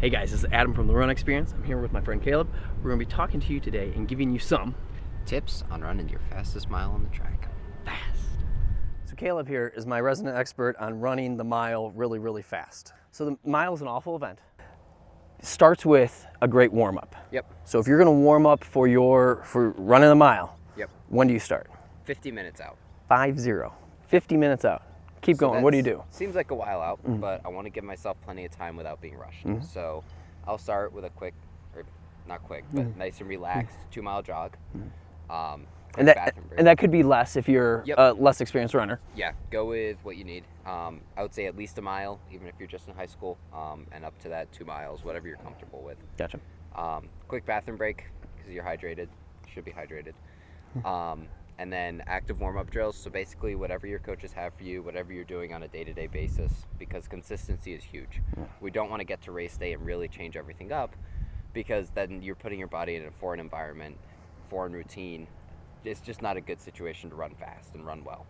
Hey guys, this is Adam from The Run Experience. I'm here with my friend Caleb. We're going to be talking to you today and giving you some tips on running your fastest mile on the track. fast. So Caleb here is my resident expert on running the mile really fast. So the mile is an awful event. It starts with a great warm-up. Yep. So if you're going to warm up for running the mile, Yep. when do you start? 50 minutes out. 50 minutes out. Keep going. What do you do? Seems like a while out, but I want to give myself plenty of time without being rushed. So I'll start with a quick, or not quick, but nice and relaxed 2 mile jog. And that could be less if you're a less experienced runner. Yeah, go with what you need. I would say at least a mile, even if you're just in high school, and up to that 2 miles, whatever you're comfortable with. Gotcha. Quick bathroom break, because you're hydrated. Should be hydrated. And then active warm-up drills. So basically whatever your coaches have for you, whatever you're doing on a day-to-day basis, because consistency is huge. We don't want to get to race day and really change everything up, because then you're putting your body in a foreign environment, foreign routine. It's just not a good situation to run fast and run well.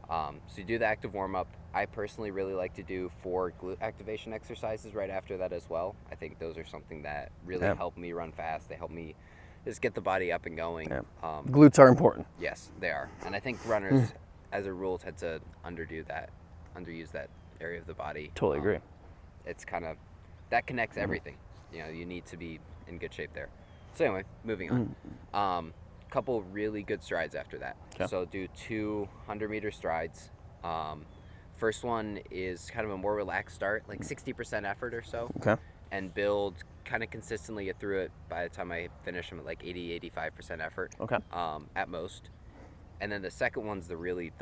So you do the active warm-up. I personally really like to do 4 glute activation exercises right after that as well. I think those are something that really help me run fast. They help me just get the body up and going. Yeah. Glutes are important. Yes, they are. And I think runners, as a rule, tend to underuse that area of the body. Totally agree. It's kind of, that connects everything. You know, you need to be in good shape there. So anyway, moving on. Couple really good strides after that. Okay. So do 2 100-meter strides. First one is kind of a more relaxed start, like 60% effort or so. Okay. And build kind of consistently get through it. By the time I finish, I'm at like 85% effort. Okay. At most. And then the second one's the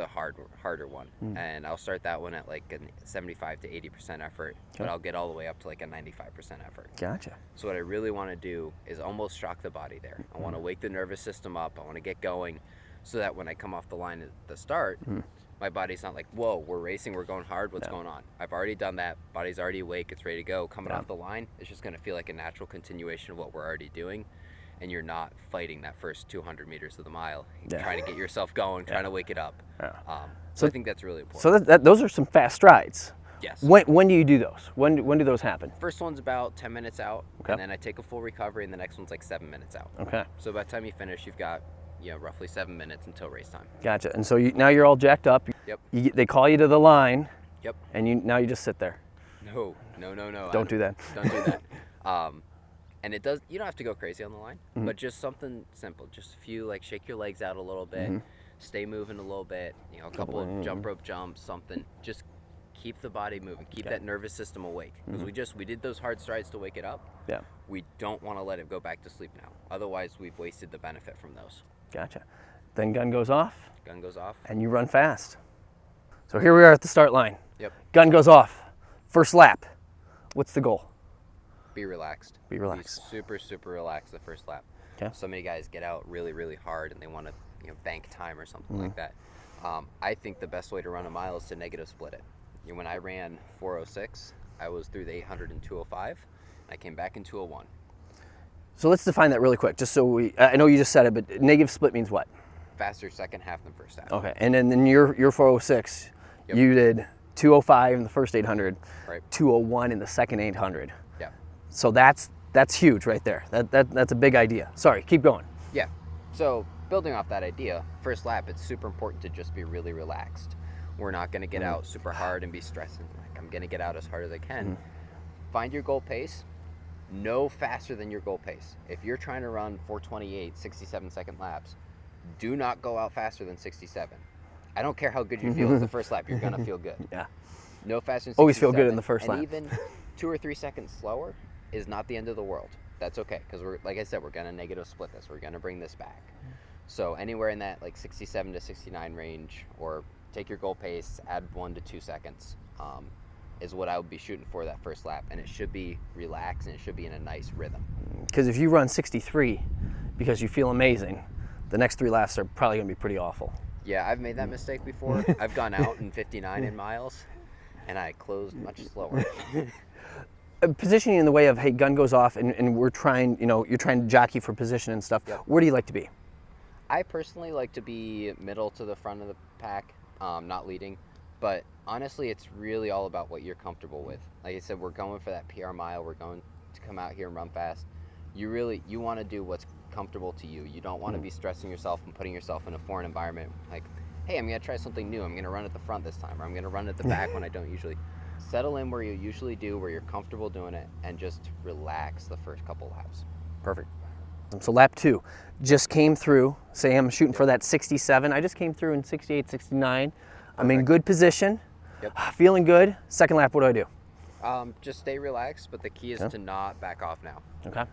harder one. And I'll start that one at like a 75 to 80% effort, but I'll get all the way up to like a 95% effort. Gotcha. So what I really want to do is almost shock the body there. I want to wake the nervous system up. I want to get going so that when I come off the line at the start, my body's not like, whoa, we're racing, we're going hard, what's going on? I've already done that. Body's already awake, it's ready to go. Coming off the line, it's just going to feel like a natural continuation of what we're already doing. And you're not fighting that first 200 meters of the mile, trying to get yourself going, trying to wake it up. So I think that's really important. So those are some fast strides. Yes. When do you do those? When do those happen? First one's about 10 minutes out, and then I take a full recovery, and the next one's like 7 minutes out. Okay. So by the time you finish, you've got roughly 7 minutes until race time. Gotcha. And so now you're all jacked up. Yep. They call you to the line. Yep. And now you just sit there. No. Don't do that. Don't do that. And it does. You don't have to go crazy on the line, but just something simple. Just a few, like, shake your legs out a little bit, stay moving a little bit. A couple of jump rope jumps, something. Just keep the body moving. Keep that nervous system awake. Because we did those hard strides to wake it up. Yeah. We don't want to let it go back to sleep now. Otherwise, we've wasted the benefit from those. Gotcha. Then gun goes off. Gun goes off. And you run fast. So here we are at the start line. Yep. Gun goes off. First lap. What's the goal? Be relaxed. Be relaxed. Be super relaxed the first lap. Okay. So many guys get out really hard and they want to bank time or something like that. I think the best way to run a mile is to negative split it. When I ran 4:06, I was through the 800 and 2:05. I came back in 2:01. So let's define that really quick, just so I know you just said it, but negative split means what? Faster second half than first half. Okay, and then in your 4:06, you did 2:05 in the first 800, 2:01 in the second 800. Yeah. So that's huge right there. That's a big idea. Sorry, keep going. Yeah. So building off that idea, first lap, it's super important to just be really relaxed. We're not going to get out super hard and be stressing. Like, I'm going to get out as hard as I can. Find your goal pace. No faster than your goal pace. If you're trying to run 4:28, 67-second laps, do not go out faster than 67. I don't care how good you feel as the first lap. You're going to feel good. Yeah. No faster than 67. Always feel good in the first lap. And even 2 or 3 seconds slower is not the end of the world. That's okay, because like I said, we're going to negative split this. We're going to bring this back. So anywhere in that like 67 to 69 range, or take your goal pace, add 1 to 2 seconds, is what I would be shooting for that first lap. And it should be relaxed and it should be in a nice rhythm. Because if you run 63 because you feel amazing, the next 3 laps are probably going to be pretty awful. Yeah, I've made that mistake before. I've gone out in 59 in miles, and I closed much slower. Positioning in the way of, hey, gun goes off, and we're trying, you're trying to jockey for position and stuff. Yep. Where do you like to be? I personally like to be middle to the front of the pack, not leading. But honestly, it's really all about what you're comfortable with. Like I said, we're going for that PR mile. We're going to come out here and run fast, you want to do what's comfortable to you. You don't want to be stressing yourself and putting yourself in a foreign environment. Like, hey, I'm going to try something new. I'm going to run at the front this time, or I'm going to run at the back when I don't usually. Settle in where you usually do, where you're comfortable doing it, and just relax the first couple laps. Perfect. So lap 2 just came through. Say I'm shooting for that 67. I just came through in 68, 69. I'm in good position. Yep. Feeling good. Second lap, what do I do? Just stay relaxed, but the key is to not back off now. Okay.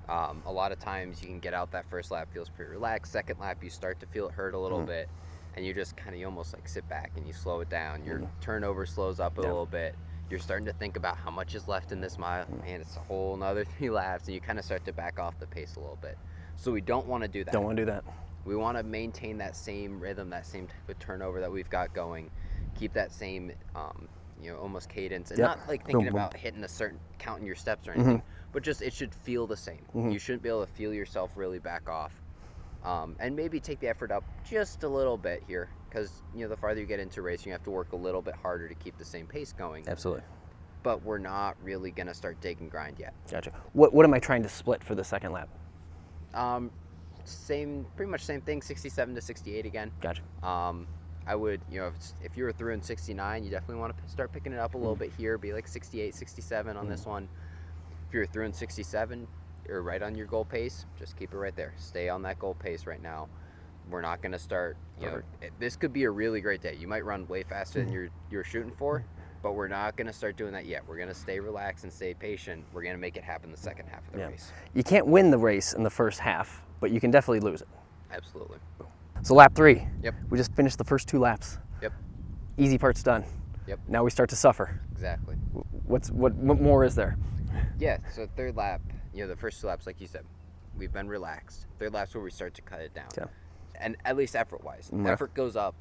A lot of times you can get out that first lap, feels pretty relaxed. Second lap, you start to feel it hurt a little bit, and you just kind of, you almost like sit back and you slow it down. Your turnover slows up a little bit. You're starting to think about how much is left in this mile. Man, it's a whole nother 3 laps, and you kind of start to back off the pace a little bit. So we don't want to do that. Don't want to do that. We want to maintain that same rhythm, that same type of turnover that we've got going. Keep that same, almost cadence, and not like thinking about hitting a certain, counting your steps or anything, but just it should feel the same. You shouldn't be able to feel yourself really back off, and maybe take the effort up just a little bit here, because the farther you get into racing, you have to work a little bit harder to keep the same pace going. Absolutely. But we're not really gonna start taking grind yet. Gotcha. What am I trying to split for the second lap? Pretty much same thing, 67 to 68 again. Gotcha. I would, if you were through in 69, you definitely want to start picking it up a little bit here, be like 68, 67 on this one. If you're through in 67, you're right on your goal pace, just keep it right there. Stay on that goal pace right now. We're not going to start, this could be a really great day. You might run way faster than you're shooting for, but we're not going to start doing that yet. We're going to stay relaxed and stay patient. We're going to make it happen the second half of the race. You can't win the race in the first half, but you can definitely lose it. Absolutely. So lap 3. Yep. We just finished the first 2 laps. Yep. Easy part's done. Yep. Now we start to suffer. Exactly. What more is there? Yeah, so third lap, the first 2 laps, like you said, we've been relaxed. Third lap's where we start to cut it down. Yeah. And at least effort-wise. Effort goes up,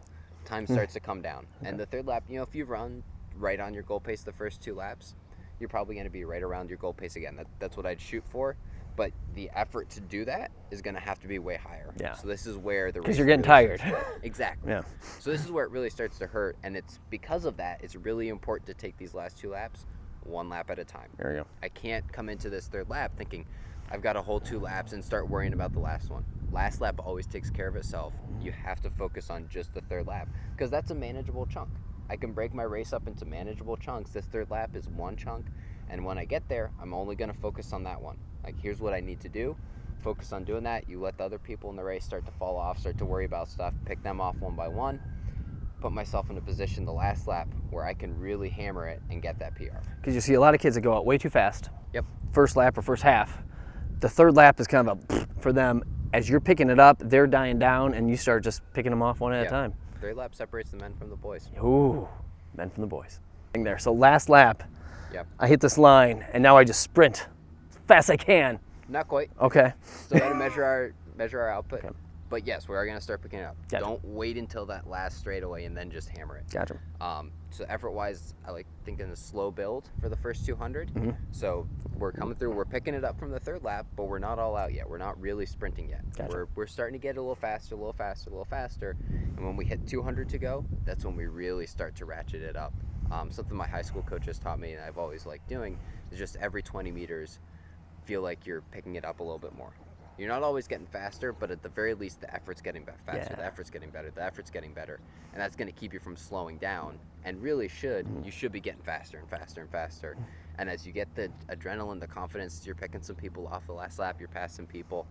time starts to come down. And the third lap, if you run right on your goal pace the first 2 laps, you're probably going to be right around your goal pace again. That's what I'd shoot for. But the effort to do that is going to have to be way higher. Yeah. So this is where the race Because you're getting really tired. Exactly. Yeah. So this is where it really starts to hurt, and it's because of that, it's really important to take these last 2 laps 1 lap at a time. There you go. I can't come into this third lap thinking I've got a whole 2 laps and start worrying about the last one. Last lap always takes care of itself. You have to focus on just the third lap, because that's a manageable chunk. I can break my race up into manageable chunks. This third lap is 1 chunk, and when I get there, I'm only going to focus on that one. Like, here's what I need to do. Focus on doing that. You let the other people in the race start to fall off, start to worry about stuff, pick them off one by one, put myself in a position the last lap where I can really hammer it and get that PR. Because you see a lot of kids that go out way too fast. Yep. First lap or first half. The third lap is kind of a for them. As you're picking it up, they're dying down, and you start just picking them off one at a time. Third lap separates the men from the boys. Ooh, men from the boys. There. So last lap, Yep. I hit this line, and now I just sprint as fast as I can. Not quite. Okay. Still got to measure our output. Okay. But yes, we are going to start picking it up. Gotcha. Don't wait until that last straightaway and then just hammer it. Gotcha. So effort-wise, I like thinking a slow build for the first 200. Mm-hmm. So we're coming through. We're picking it up from the third lap, but we're not all out yet. We're not really sprinting yet. Gotcha. We're starting to get a little faster, a little faster, a little faster. And when we hit 200 to go, that's when we really start to ratchet it up. Something my high school coaches taught me, and I've always liked doing, is just every 20 meters, feel like you're picking it up a little bit more. You're not always getting faster, but at the very least, the effort's getting faster. Yeah. The effort's getting better. The effort's getting better, and that's going to keep you from slowing down. And really, you should be getting faster and faster and faster. And as you get the adrenaline, the confidence, you're picking some people off the last lap. You're passing people.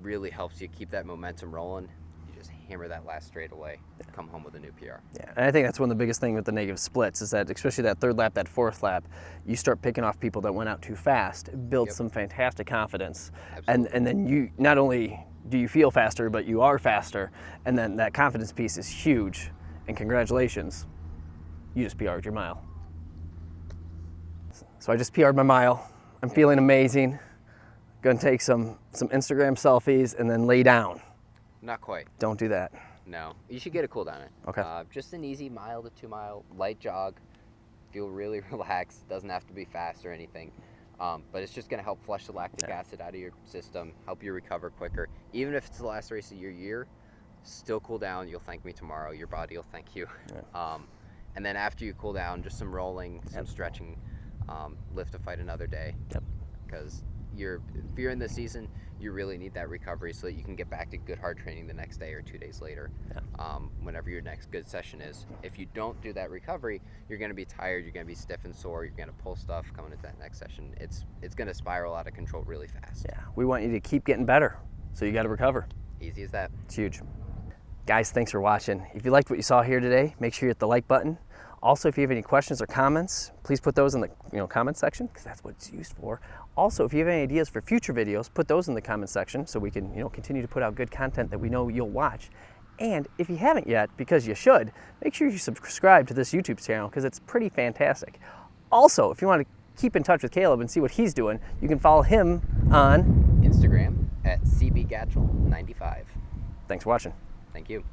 Really helps you keep that momentum rolling. You just hammer that last straightaway. Come home with a new PR. Yeah, and I think that's one of the biggest things with the negative splits is that, especially that third lap, that fourth lap, you start picking off people that went out too fast. It builds some fantastic confidence. Absolutely. And then you, not only do you feel faster, but you are faster. And then that confidence piece is huge. And congratulations, you just PR'd your mile. So I just PR'd my mile. I'm feeling amazing. Gonna take some Instagram selfies and then lay down. Not quite. Don't do that. No. You should get a cool down it. Okay. Just an easy 1 to 2 mile light jog. Feel really relaxed. Doesn't have to be fast or anything. But it's just going to help flush the lactic acid out of your system, help you recover quicker. Even if it's the last race of your year, still cool down. You'll thank me tomorrow. Your body will thank you. Yeah. And then after you cool down, just some rolling, some stretching, live to fight another day. Yep. because if you're in the season, you really need that recovery so that you can get back to good hard training the next day or 2 days later. Whenever your next good session is. If you don't do that recovery, you're going to be tired, you're going to be stiff and sore, you're going to pull stuff coming into that next session. It's going to spiral out of control really fast. Yeah, we want you to keep getting better, so you got to recover. Easy as that. It's huge. Guys, thanks for watching. If you liked what you saw here today, make sure you hit the like button. Also, if you have any questions or comments, please put those in the comment section, because that's what it's used for. Also, if you have any ideas for future videos, put those in the comment section so we can continue to put out good content that we know you'll watch. And if you haven't yet, because you should, make sure you subscribe to this YouTube channel, because it's pretty fantastic. Also, if you want to keep in touch with Caleb and see what he's doing, you can follow him on Instagram at cbgatchel95. Thanks for watching. Thank you.